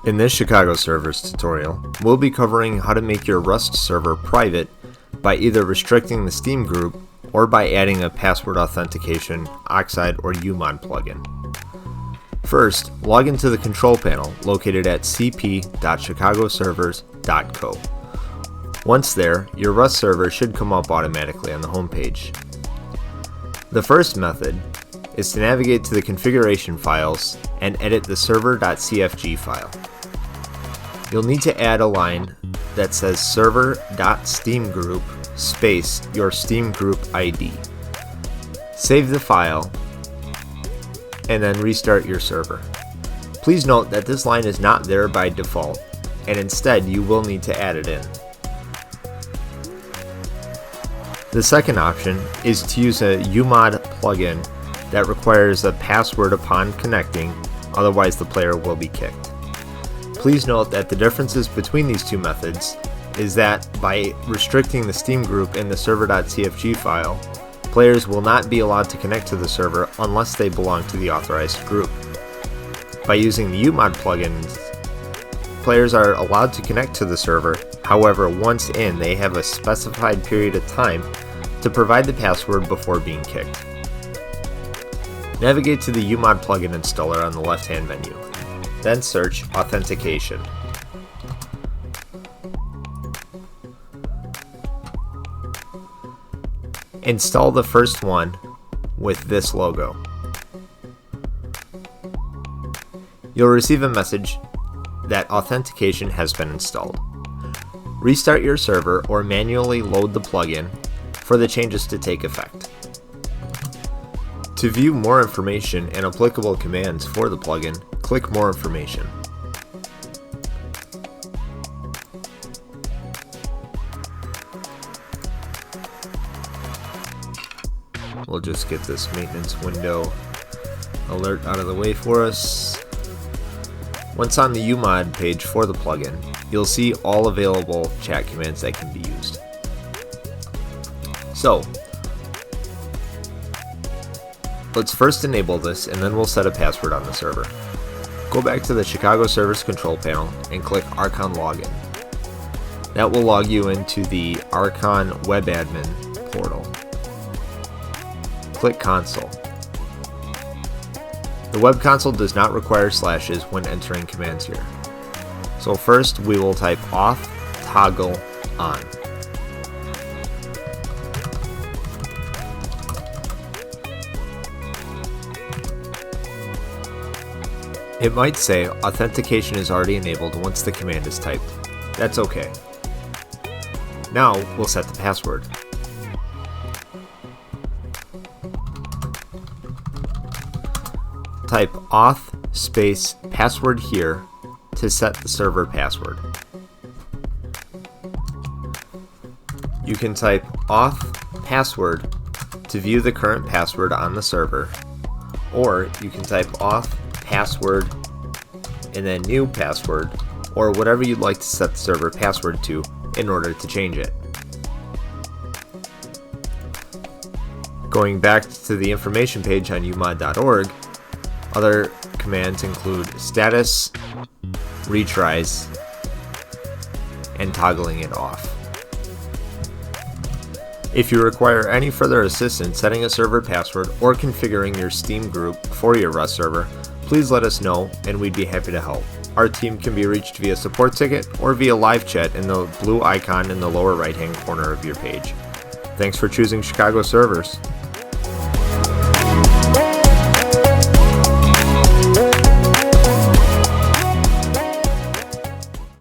In this Chicago servers tutorial, we'll be covering how to make your Rust server private by either restricting the Steam group or by adding a password authentication, Oxide, or UMod plugin. First, log into the control panel located at cp.chicagoservers.co. Once there, your Rust server should come up automatically on the home page. The first method is to navigate to the configuration files and edit the server.cfg file. You'll need to add a line that says server.steamgroup space your Steam group ID. Save the file and then restart your server. Please note that this line is not there by default, and instead you will need to add it in. The second option is to use a UMod plugin that requires a password upon connecting, otherwise the player will be kicked. Please note that the differences between these two methods is that by restricting the Steam group in the server.cfg file, players will not be allowed to connect to the server unless they belong to the authorized group. By using the UMod plugins, players are allowed to connect to the server, however once in they have a specified period of time to provide the password before being kicked. Navigate to the UMod plugin installer on the left-hand menu. Then search Authentication. Install the first one with this logo. You'll receive a message that authentication has been installed. Restart your server or manually load the plugin for the changes to take effect. To view more information and applicable commands for the plugin, click More Information. We'll just get this maintenance window alert out of the way for us. Once on the UMod page for the plugin, you'll see all available chat commands that can be used. So, let's first enable this and then we'll set a password on the server. Go back to the Chicago Servers control panel and click Archon Login. That will log you into the Archon Web Admin portal. Click Console. The web console does not require slashes when entering commands here. So first we will type auth toggle on. It might say authentication is already enabled once the command is typed. That's okay. Now we'll set the password. Type auth space password here to set the server password. You can type auth password to view the current password on the server, or you can type auth password and then new password, or whatever you'd like to set the server password to in order to change it. Going back to the information page on umod.org, other commands include status, retries, and toggling it off. If you require any further assistance setting a server password or configuring your Steam group for your Rust server, please let us know and we'd be happy to help. Our team can be reached via support ticket or via live chat in the blue icon in the lower right hand corner of your page. Thanks for choosing Chicago Servers.